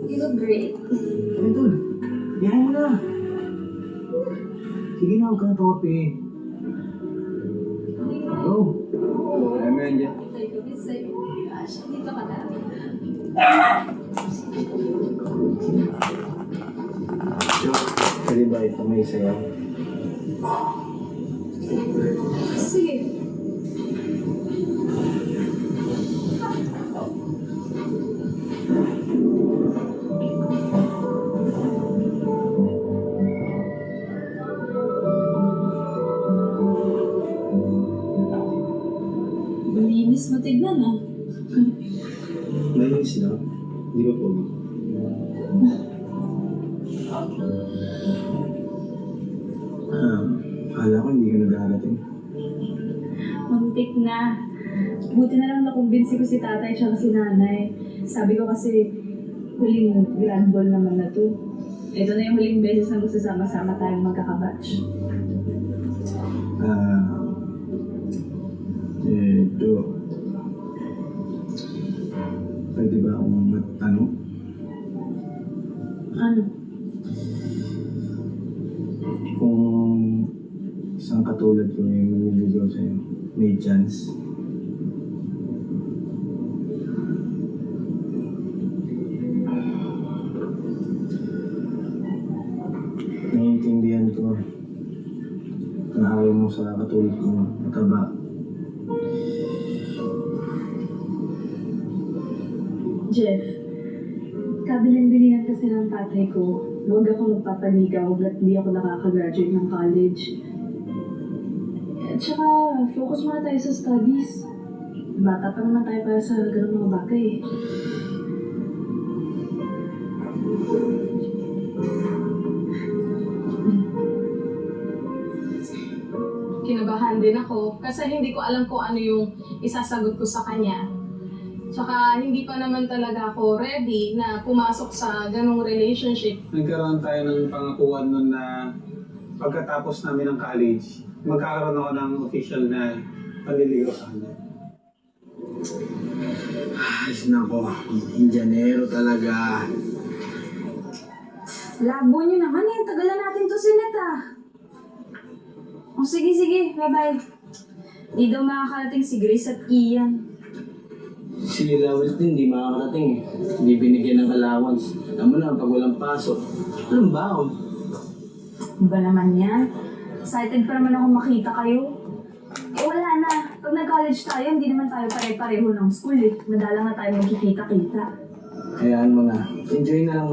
You look great. Ay, tol. Biyahe mo na. Sige na, huwag kang tope. Go. Kaya mo yan dyan. Tay ko, miss sa'yo. Gosh, dito ka na. Pwede ba ito may sayaw? Sige. Malinis mo tignan ah. Malinis lang. Di ba po? Akala ko hindi ka nag-aarating. Muntik na. Buti na lang nakumbinsi ko si tatay siya si nanay. Sabi ko kasi, huling grand ball naman na to. Ito na yung huling beses na magsasama-sama tayong magkakabatch. Ito. Pwede ba akong magtanong? Ano? Kung isang katulad ko na yung maniligaw sa'yo, may chance. Naiintindihan ko na ayaw mo sa katulad ko mataba. Jeff, kabilin-bilingan kasi ng tatay ko. Huwag ako magpapaligaw hanggat hindi ako nakaka-graduate ng college. At saka, focus muna tayo sa studies. Bata pa naman tayo para sa ganung mga bagay. Kinabahan din ako kasi hindi ko alam kung ano yung isasagot ko sa kanya. Tsaka hindi pa naman talaga ako ready na pumasok sa ganong relationship. Nagkaroon tayo ng pangakuan nun na pagkatapos namin ng college, magkakaroon ako ng official na panliligaw sa kanya. Ay, nako. Indianero talaga. Labo nyo naman eh. Tagalan natin to sinet ah. O sige, bye-bye. Di daw makakarating si Grace at Ian. Si Lawrence din, hindi makakarating eh. Hindi binigyan ng allowance. Alam mo na, pag walang pasok, anong baon? Ba naman yan? Excited pa naman ako makita kayo. Eh wala na. Pag nag-college tayo, hindi naman tayo pare-pareho ng school eh. Madalang na tayo magkikita-kita. Hayaan mo na. Enjoy na lang.